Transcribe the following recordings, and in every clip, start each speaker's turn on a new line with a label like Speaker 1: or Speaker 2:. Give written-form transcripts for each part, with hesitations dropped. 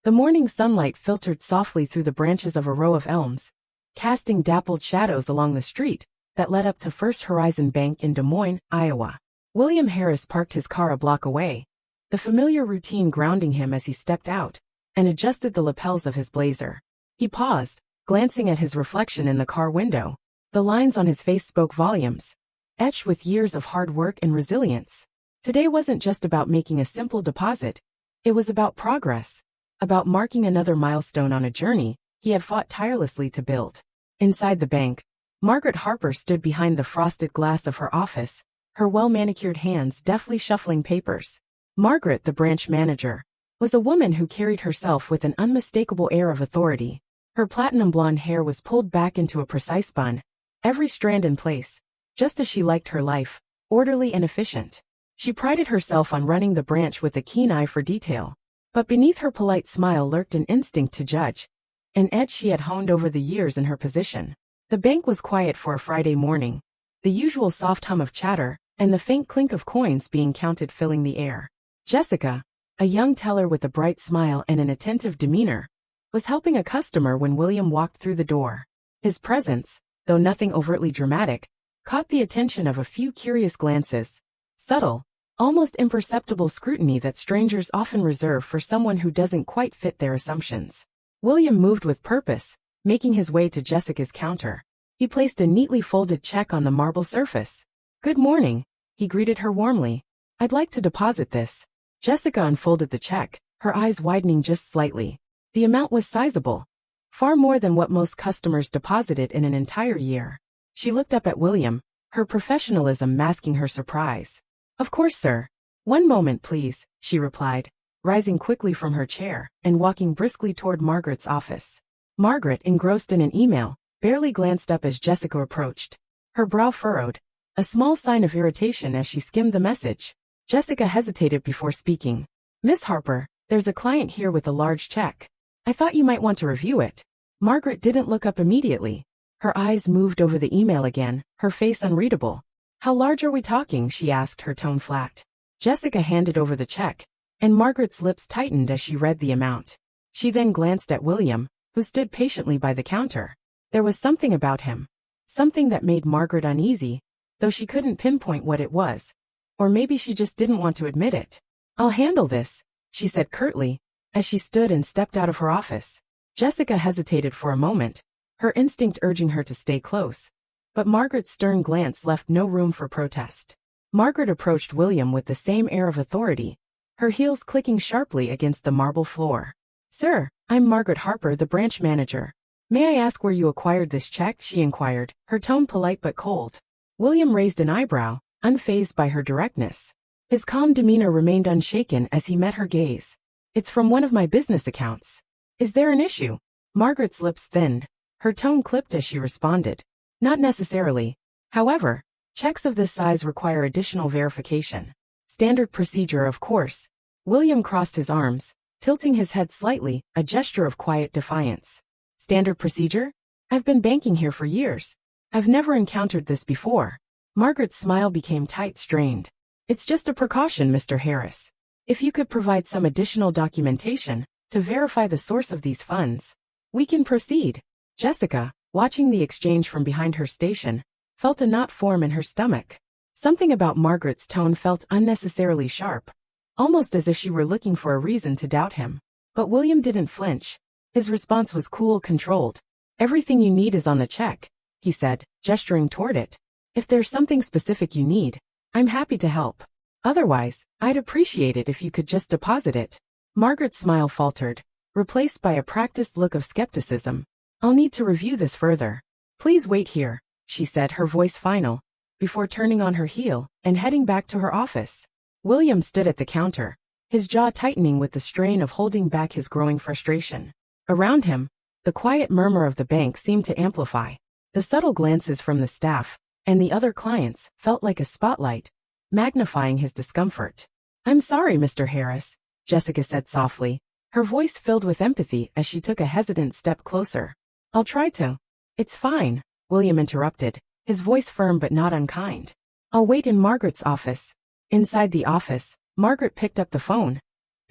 Speaker 1: The morning sunlight filtered softly through the branches of a row of elms, casting dappled shadows along the street that led up to First Horizon Bank in Des Moines, Iowa. William Harris parked his car a block away, the familiar routine grounding him as he stepped out and adjusted the lapels of his blazer. He paused, glancing at his reflection in the car window. The lines on his face spoke volumes, etched with years of hard work and resilience. Today wasn't just about making a simple deposit. It was about progress, about marking another milestone on a journey he had fought tirelessly to build. Inside the bank, Margaret Harper stood behind the frosted glass of her office, her well-manicured hands deftly shuffling papers. Margaret, the branch manager, was a woman who carried herself with an unmistakable air of authority. Her platinum blonde hair was pulled back into a precise bun, every strand in place, just as she liked her life, orderly and efficient. She prided herself on running the branch with a keen eye for detail. But beneath her polite smile lurked an instinct to judge, an edge she had honed over the years in her position. The bank was quiet for a Friday morning, the usual soft hum of chatter and the faint clink of coins being counted filling the air. Jessica, a young teller with a bright smile and an attentive demeanor, was helping a customer when William walked through the door. His presence, though nothing overtly dramatic, caught the attention of a few curious glances, subtle, almost imperceptible scrutiny that strangers often reserve for someone who doesn't quite fit their assumptions. William moved with purpose, making his way to Jessica's counter. He placed a neatly folded check on the marble surface. "Good morning," he greeted her warmly. "I'd like to deposit this." Jessica unfolded the check, her eyes widening just slightly. The amount was sizable, far more than what most customers deposited in an entire year. She looked up at William, her professionalism masking her surprise. "Of course, sir. One moment, please," she replied, rising quickly from her chair and walking briskly toward Margaret's office. Margaret, engrossed in an email, barely glanced up as Jessica approached. Her brow furrowed, a small sign of irritation as she skimmed the message. Jessica hesitated before speaking. "Miss Harper, there's a client here with a large check. I thought you might want to review it." Margaret didn't look up immediately. Her eyes moved over the email again, her face unreadable. "How large are we talking?" she asked, her tone flat. Jessica handed over the check, and Margaret's lips tightened as she read the amount. She then glanced at William, who stood patiently by the counter. There was something about him, something that made Margaret uneasy, though she couldn't pinpoint what it was. Or maybe she just didn't want to admit it. "I'll handle this," she said curtly, as she stood and stepped out of her office. Jessica hesitated for a moment, her instinct urging her to stay close. But Margaret's stern glance left no room for protest. Margaret approached William with the same air of authority, her heels clicking sharply against the marble floor. "Sir, I'm Margaret Harper, the branch manager. May I ask where you acquired this check?" she inquired, her tone polite but cold. William raised an eyebrow, unfazed by her directness. His calm demeanor remained unshaken as he met her gaze. "It's from one of my business accounts. Is there an issue?" Margaret's lips thinned, her tone clipped as she responded. "Not necessarily. However, checks of this size require additional verification. Standard procedure, of course." William crossed his arms, tilting his head slightly, a gesture of quiet defiance. "Standard procedure? I've been banking here for years. I've never encountered this before." Margaret's smile became tight, strained. "It's just a precaution, Mr. Harris. If you could provide some additional documentation to verify the source of these funds, we can proceed." Jessica, watching the exchange from behind her station, felt a knot form in her stomach. Something about Margaret's tone felt unnecessarily sharp, almost as if she were looking for a reason to doubt him. But William didn't flinch. His response was cool, controlled. "Everything you need is on the check," he said, gesturing toward it. "If there's something specific you need, I'm happy to help. Otherwise, I'd appreciate it if you could just deposit it." Margaret's smile faltered, replaced by a practiced look of skepticism. "I'll need to review this further. Please wait here," she said, her voice final, before turning on her heel and heading back to her office. William stood at the counter, his jaw tightening with the strain of holding back his growing frustration. Around him, the quiet murmur of the bank seemed to amplify. The subtle glances from the staff and the other clients felt like a spotlight, magnifying his discomfort. "I'm sorry, Mr. Harris," Jessica said softly, her voice filled with empathy as she took a hesitant step closer. "I'll try to." "It's fine," William interrupted, his voice firm but not unkind. "I'll wait in Margaret's office." Inside the office, Margaret picked up the phone,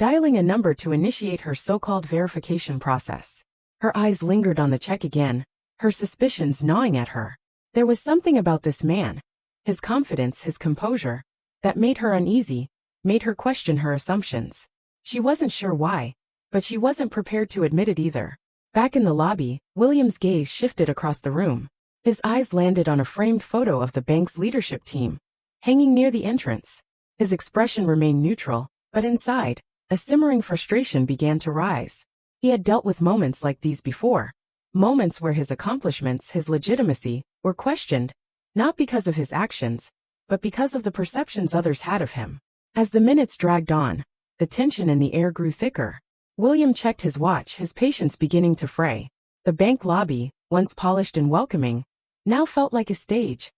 Speaker 1: dialing a number to initiate her so-called verification process. Her eyes lingered on the check again, her suspicions gnawing at her. There was something about this man, his confidence, his composure, that made her uneasy, made her question her assumptions. She wasn't sure why, but she wasn't prepared to admit it either. Back in the lobby, William's gaze shifted across the room. His eyes landed on a framed photo of the bank's leadership team, hanging near the entrance. His expression remained neutral, but inside, a simmering frustration began to rise. He had dealt with moments like these before. Moments where his accomplishments, his legitimacy, were questioned, not because of his actions, but because of the perceptions others had of him. As the minutes dragged on, the tension in the air grew thicker. William checked his watch, his patience beginning to fray. The bank lobby, once polished and welcoming, now felt like a stage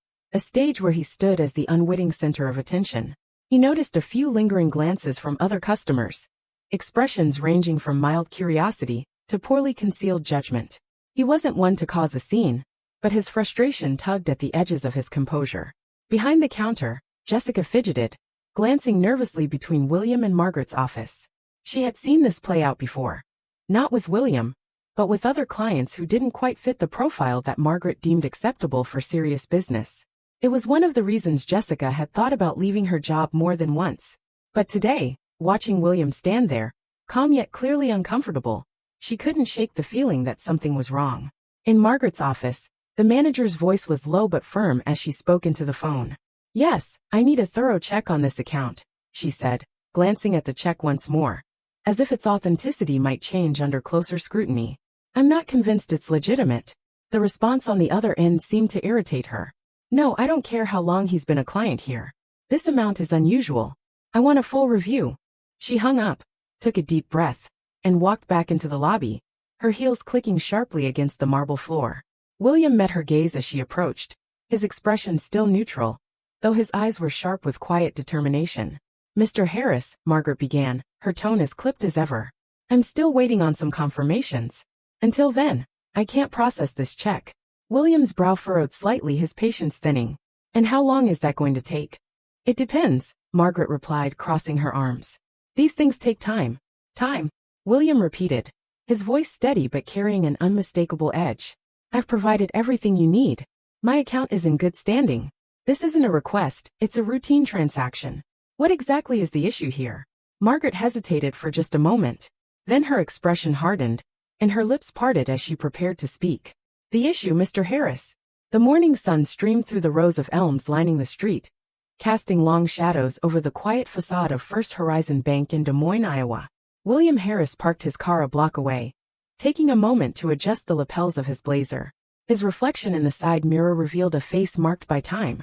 Speaker 1: where he stood as the unwitting center of attention. He noticed a few lingering glances from other customers, expressions ranging from mild curiosity to poorly concealed judgment. He wasn't one to cause a scene, but his frustration tugged at the edges of his composure. Behind the counter, Jessica fidgeted, glancing nervously between William and Margaret's office. She had seen this play out before. Not with William, but with other clients who didn't quite fit the profile that Margaret deemed acceptable for serious business. It was one of the reasons Jessica had thought about leaving her job more than once. But today, watching William stand there, calm yet clearly uncomfortable, she couldn't shake the feeling that something was wrong. In Margaret's office, the manager's voice was low but firm as she spoke into the phone. "Yes, I need a thorough check on this account," she said, glancing at the check once more, as if its authenticity might change under closer scrutiny. "I'm not convinced it's legitimate." The response on the other end seemed to irritate her. "No, I don't care how long he's been a client here. This amount is unusual. I want a full review." She hung up, took a deep breath, and walked back into the lobby, her heels clicking sharply against the marble floor. William met her gaze as she approached, his expression still neutral, though his eyes were sharp with quiet determination. "Mr. Harris," Margaret began, her tone as clipped as ever. "I'm still waiting on some confirmations. Until then, I can't process this check." William's brow furrowed slightly, his patience thinning. "And how long is that going to take?" "It depends," Margaret replied, crossing her arms. "These things take time." "Time," William repeated, his voice steady but carrying an unmistakable edge. "I've provided everything you need. My account is in good standing. This isn't a request, it's a routine transaction." "What exactly is the issue here?" Margaret hesitated for just a moment. Then her expression hardened, and her lips parted as she prepared to speak. "The issue, Mr. Harris." The morning sun streamed through the rows of elms lining the street, casting long shadows over the quiet facade of First Horizon Bank in Des Moines, Iowa. William Harris parked his car a block away, taking a moment to adjust the lapels of his blazer. His reflection in the side mirror revealed a face marked by time,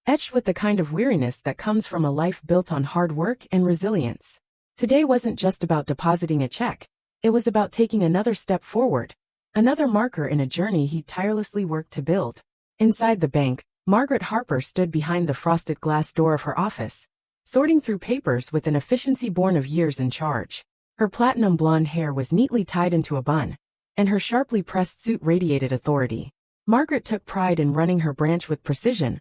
Speaker 1: etched with the kind of weariness that comes from a life built on hard work and resilience. Today wasn't just about depositing a check, it was about taking another step forward, another marker in a journey he'd tirelessly worked to build. Inside the bank, Margaret Harper stood behind the frosted glass door of her office, sorting through papers with an efficiency born of years in charge. Her platinum blonde hair was neatly tied into a bun, and her sharply pressed suit radiated authority. Margaret took pride in running her branch with precision,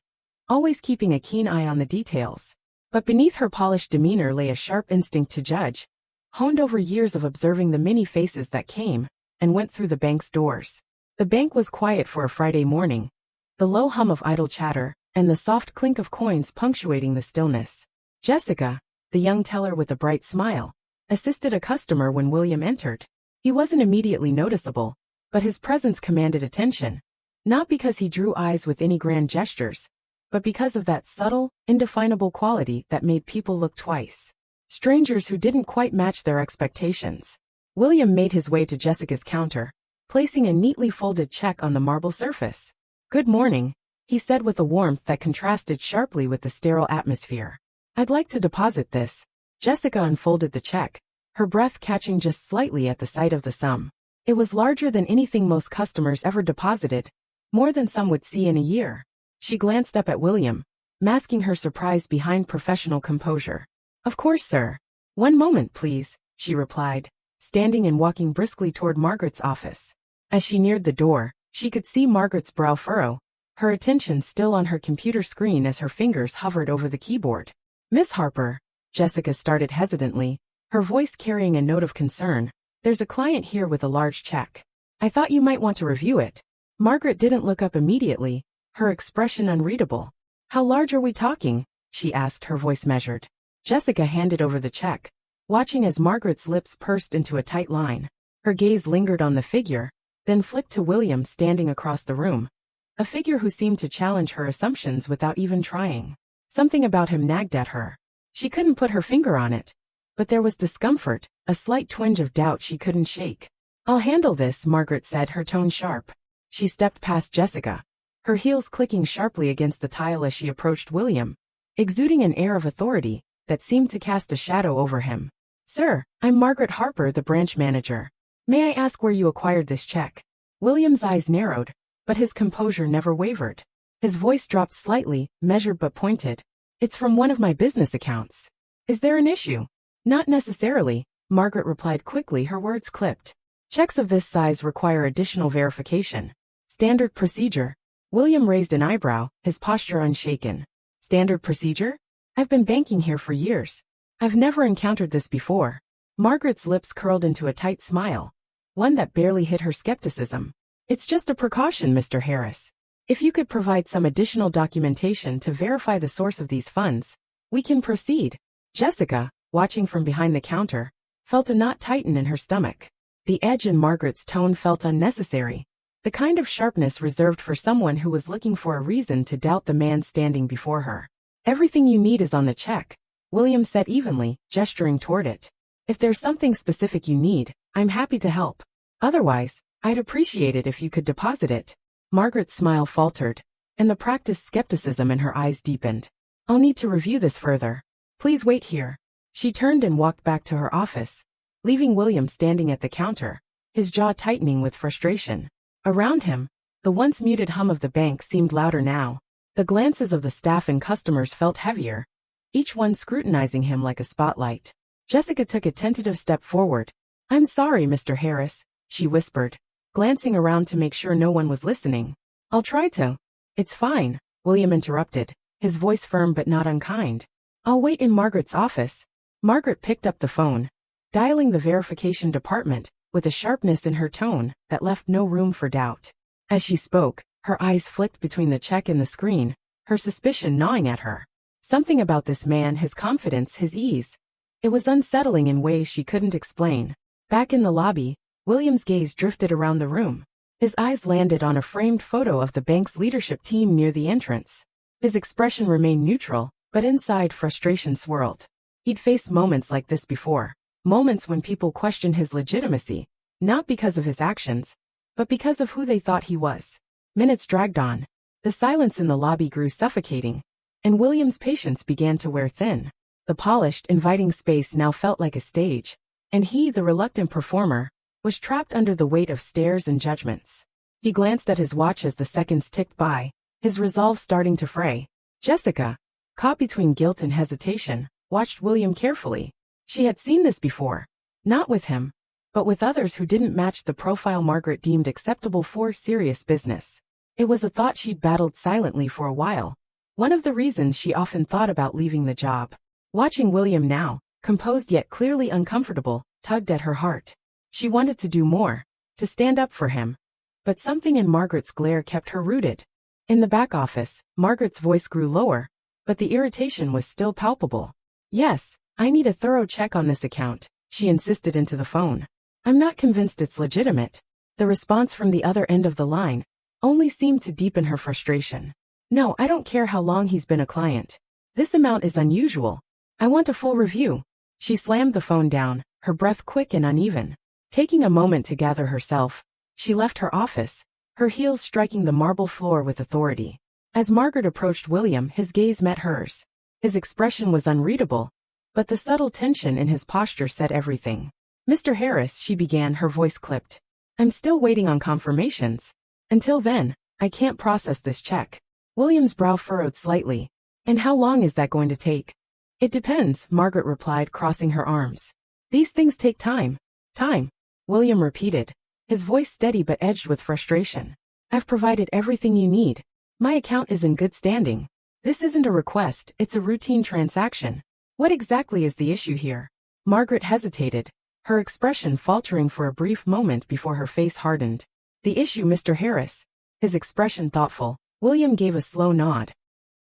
Speaker 1: always keeping a keen eye on the details. But beneath her polished demeanor lay a sharp instinct to judge, honed over years of observing the many faces that came and went through the bank's doors. The bank was quiet for a Friday morning, the low hum of idle chatter and the soft clink of coins punctuating the stillness. Jessica, the young teller with a bright smile, assisted a customer when William entered. He wasn't immediately noticeable, but his presence commanded attention, not because he drew eyes with any grand gestures, but because of that subtle, indefinable quality that made people look twice. Strangers who didn't quite match their expectations. William made his way to Jessica's counter, placing a neatly folded check on the marble surface. "Good morning," he said with a warmth that contrasted sharply with the sterile atmosphere. "I'd like to deposit this." Jessica unfolded the check, her breath catching just slightly at the sight of the sum. It was larger than anything most customers ever deposited, more than some would see in a year. She glanced up at William, masking her surprise behind professional composure. "Of course, sir. One moment, please," she replied, standing and walking briskly toward Margaret's office. As she neared the door, she could see Margaret's brow furrow, her attention still on her computer screen as her fingers hovered over the keyboard. "Miss Harper," Jessica started hesitantly, her voice carrying a note of concern. "There's a client here with a large check. I thought you might want to review it." Margaret didn't look up immediately, her expression unreadable. "How large are we talking?" she asked, her voice measured. Jessica handed over the check, watching as Margaret's lips pursed into a tight line. Her gaze lingered on the figure, then flicked to William standing across the room. A figure who seemed to challenge her assumptions without even trying. Something about him nagged at her. She couldn't put her finger on it, but there was discomfort, a slight twinge of doubt she couldn't shake. "I'll handle this," Margaret said, her tone sharp. She stepped past Jessica, her heels clicking sharply against the tile as she approached William, exuding an air of authority that seemed to cast a shadow over him. "Sir, I'm Margaret Harper, the branch manager. May I ask where you acquired this check?" William's eyes narrowed, but his composure never wavered. His voice dropped slightly, measured but pointed. "It's from one of my business accounts. Is there an issue?" "Not necessarily," Margaret replied quickly, her words clipped. "Checks of this size require additional verification. Standard procedure." William raised an eyebrow, his posture unshaken. "Standard procedure? I've been banking here for years. I've never encountered this before." Margaret's lips curled into a tight smile, one that barely hid her skepticism. "It's just a precaution, Mr. Harris. If you could provide some additional documentation to verify the source of these funds, we can proceed." Jessica, watching from behind the counter, felt a knot tighten in her stomach. The edge in Margaret's tone felt unnecessary, the kind of sharpness reserved for someone who was looking for a reason to doubt the man standing before her. "Everything you need is on the check," William said evenly, gesturing toward it. "If there's something specific you need, I'm happy to help. Otherwise, I'd appreciate it if you could deposit it." Margaret's smile faltered, and the practiced skepticism in her eyes deepened. "I'll need to review this further. Please wait here." She turned and walked back to her office, leaving William standing at the counter, his jaw tightening with frustration. Around him, the once muted hum of the bank seemed louder now. The glances of the staff and customers felt heavier, each one scrutinizing him like a spotlight. Jessica took a tentative step forward. "I'm sorry, Mr. Harris," she whispered, glancing around to make sure no one was listening. "I'll try to." "It's fine," William interrupted, his voice firm but not unkind. "I'll wait in Margaret's office." Margaret picked up the phone, dialing the verification department, with a sharpness in her tone that left no room for doubt. As she spoke, her eyes flicked between the check and the screen, her suspicion gnawing at her. Something about this man, his confidence, his ease. It was unsettling in ways she couldn't explain. Back in the lobby, William's gaze drifted around the room. His eyes landed on a framed photo of the bank's leadership team near the entrance. His expression remained neutral, but inside frustration swirled. He'd faced moments like this before. Moments when people questioned his legitimacy, not because of his actions, but because of who they thought he was. Minutes dragged on. The silence in the lobby grew suffocating, and William's patience began to wear thin. The polished, inviting space now felt like a stage, and he, the reluctant performer, was trapped under the weight of stares and judgments. He glanced at his watch as the seconds ticked by, his resolve starting to fray. Jessica, caught between guilt and hesitation, watched William carefully. She had seen this before. Not with him, but with others who didn't match the profile Margaret deemed acceptable for serious business. It was a thought she'd battled silently for a while. One of the reasons she often thought about leaving the job. Watching William now, composed yet clearly uncomfortable, tugged at her heart. She wanted to do more, to stand up for him. But something in Margaret's glare kept her rooted. In the back office, Margaret's voice grew lower, but the irritation was still palpable. "Yes, I need a thorough check on this account," she insisted into the phone. "I'm not convinced it's legitimate." The response from the other end of the line only seemed to deepen her frustration. "No, I don't care how long he's been a client. This amount is unusual. I want a full review." She slammed the phone down, her breath quick and uneven. Taking a moment to gather herself, she left her office, her heels striking the marble floor with authority. As Margaret approached William, his gaze met hers. His expression was unreadable, but the subtle tension in his posture said everything. "Mr. Harris," she began, her voice clipped. "I'm still waiting on confirmations. Until then, I can't process this check." William's brow furrowed slightly. "And how long is that going to take?" "It depends," Margaret replied, crossing her arms. "These things take time." "Time," William repeated, his voice steady but edged with frustration. "I've provided everything you need. My account is in good standing. This isn't a request, it's a routine transaction. What exactly is the issue here?" Margaret hesitated, her expression faltering for a brief moment before her face hardened. The issue, Mr. Harris. His expression thoughtful. William gave a slow nod.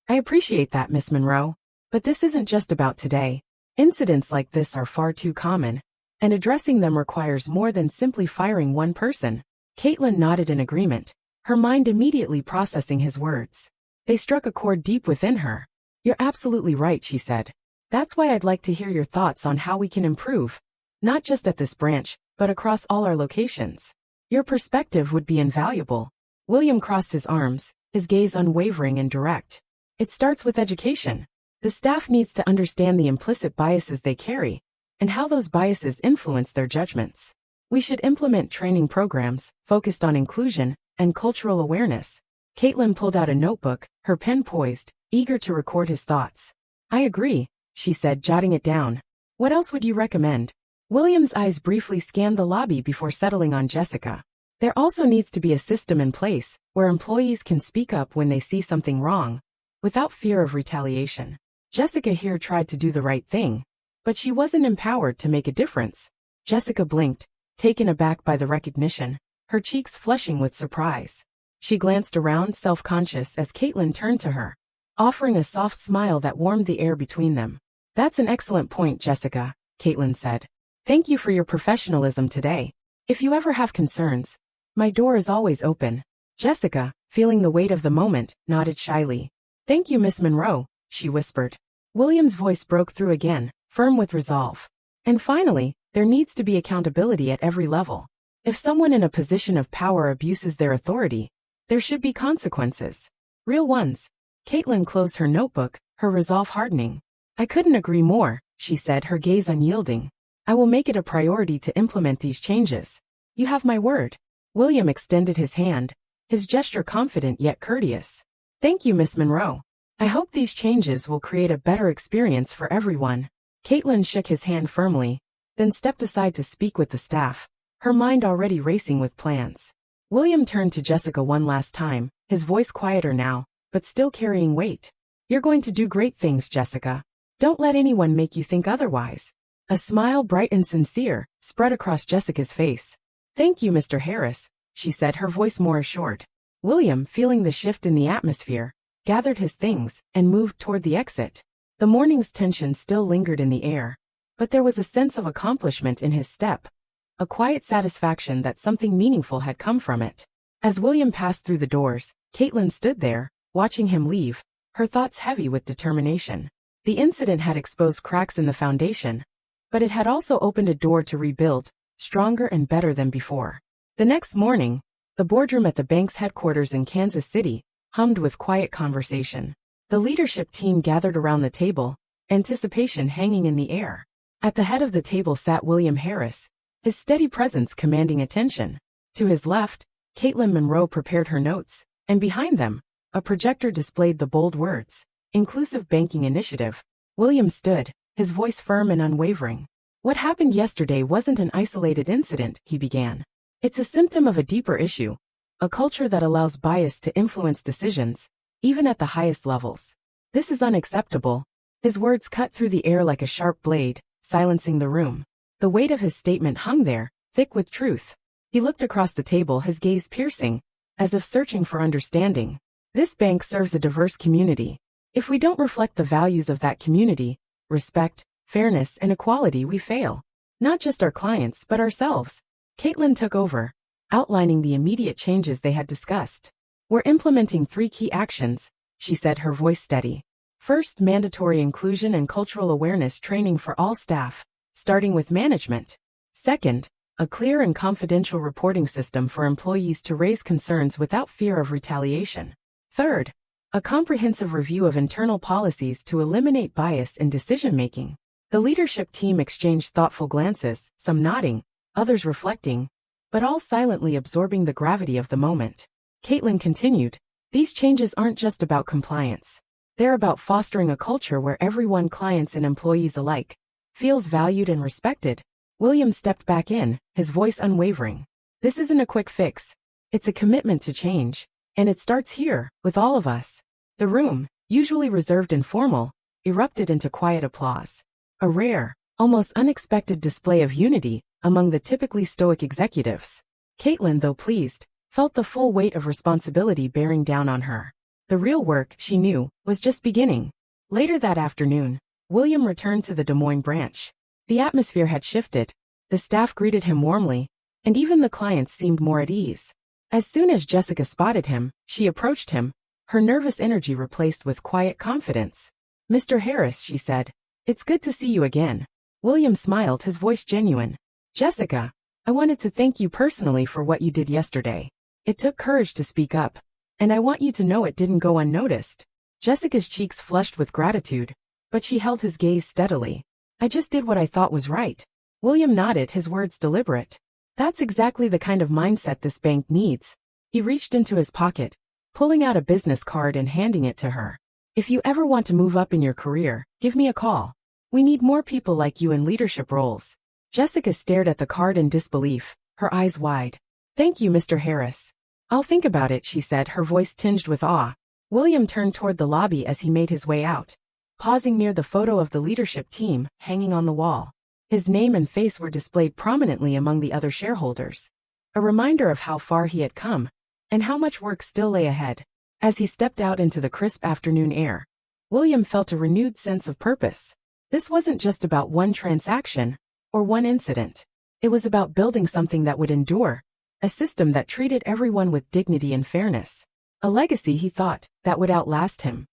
Speaker 1: I appreciate that, Miss Monroe. But this isn't just about today. Incidents like this are far too common, and addressing them requires more than simply firing one person. Caitlin nodded in agreement, her mind immediately processing his words. They struck a chord deep within her. You're absolutely right, she said. That's why I'd like to hear your thoughts on how we can improve, not just at this branch, but across all our locations. Your perspective would be invaluable. William crossed his arms, his gaze unwavering and direct. It starts with education. The staff needs to understand the implicit biases they carry, and how those biases influence their judgments. We should implement training programs focused on inclusion and cultural awareness. Caitlin pulled out a notebook, her pen poised, eager to record his thoughts. I agree, she said, jotting it down. What else would you recommend? William's eyes briefly scanned the lobby before settling on Jessica. There also needs to be a system in place where employees can speak up when they see something wrong, without fear of retaliation. Jessica here tried to do the right thing, but she wasn't empowered to make a difference. Jessica blinked, taken aback by the recognition, her cheeks flushing with surprise. She glanced around, self-conscious, as Caitlin turned to her, offering a soft smile that warmed the air between them. That's an excellent point, Jessica, Caitlin said. Thank you for your professionalism today. If you ever have concerns, my door is always open. Jessica, feeling the weight of the moment, nodded shyly. Thank you, Miss Monroe, she whispered. William's voice broke through again, firm with resolve. And finally, there needs to be accountability at every level. If someone in a position of power abuses their authority, there should be consequences. Real ones. Caitlin closed her notebook, her resolve hardening. I couldn't agree more, she said, her gaze unyielding. I will make it a priority to implement these changes. You have my word. William extended his hand, his gesture confident yet courteous. Thank you, Miss Monroe. I hope these changes will create a better experience for everyone. Caitlin shook his hand firmly, then stepped aside to speak with the staff, her mind already racing with plans. William turned to Jessica one last time, his voice quieter now, but still carrying weight. You're going to do great things, Jessica. Don't let anyone make you think otherwise. A smile, bright and sincere, spread across Jessica's face. Thank you, Mr. Harris, she said, her voice more assured. William, feeling the shift in the atmosphere, gathered his things and moved toward the exit. The morning's tension still lingered in the air, but there was a sense of accomplishment in his step, a quiet satisfaction that something meaningful had come from it. As William passed through the doors, Caitlin stood there, watching him leave, her thoughts heavy with determination. The incident had exposed cracks in the foundation, but it had also opened a door to rebuild, stronger and better than before. The next morning, the boardroom at the bank's headquarters in Kansas City hummed with quiet conversation. The leadership team gathered around the table, anticipation hanging in the air. At the head of the table sat William Harris, his steady presence commanding attention. To his left, Caitlin Monroe prepared her notes, and behind them, a projector displayed the bold words, Inclusive Banking Initiative. William stood, his voice firm and unwavering. What happened yesterday wasn't an isolated incident, he began. It's a symptom of a deeper issue, a culture that allows bias to influence decisions, even at the highest levels. This is unacceptable. His words cut through the air like a sharp blade, silencing the room. The weight of his statement hung there, thick with truth. He looked across the table, his gaze piercing, as if searching for understanding. This bank serves a diverse community. If we don't reflect the values of that community, respect, fairness, and equality, we fail. Not just our clients, but ourselves. Caitlin took over, outlining the immediate changes they had discussed. We're implementing 3 key actions, she said, her voice steady. First, mandatory inclusion and cultural awareness training for all staff, starting with management. Second, a clear and confidential reporting system for employees to raise concerns without fear of retaliation. Third, a comprehensive review of internal policies to eliminate bias in decision-making. The leadership team exchanged thoughtful glances, some nodding, others reflecting, but all silently absorbing the gravity of the moment. Caitlin continued, these changes aren't just about compliance. They're about fostering a culture where everyone, clients and employees alike, feels valued and respected. William stepped back in, his voice unwavering. This isn't a quick fix. It's a commitment to change. And it starts here, with all of us. The room, usually reserved and formal, erupted into quiet applause. A rare, almost unexpected display of unity among the typically stoic executives. Caitlin, though pleased, felt the full weight of responsibility bearing down on her. The real work, she knew, was just beginning. Later that afternoon, William returned to the Des Moines branch. The atmosphere had shifted, the staff greeted him warmly, and even the clients seemed more at ease. As soon as Jessica spotted him, she approached him, her nervous energy replaced with quiet confidence. "Mr. Harris," she said, "it's good to see you again." William smiled, his voice genuine. "Jessica, I wanted to thank you personally for what you did yesterday. It took courage to speak up, and I want you to know it didn't go unnoticed." Jessica's cheeks flushed with gratitude, but she held his gaze steadily. "I just did what I thought was right." William nodded, his words deliberate. "That's exactly the kind of mindset this bank needs." He reached into his pocket, pulling out a business card and handing it to her. "If you ever want to move up in your career, give me a call. We need more people like you in leadership roles." Jessica stared at the card in disbelief, her eyes wide. "Thank you, Mr. Harris. I'll think about it," she said, her voice tinged with awe. William turned toward the lobby as he made his way out, pausing near the photo of the leadership team hanging on the wall. His name and face were displayed prominently among the other shareholders, a reminder of how far he had come and how much work still lay ahead. As he stepped out into the crisp afternoon air, William felt a renewed sense of purpose. This wasn't just about one transaction or one incident. It was about building something that would endure, a system that treated everyone with dignity and fairness. A legacy, he thought, that would outlast him.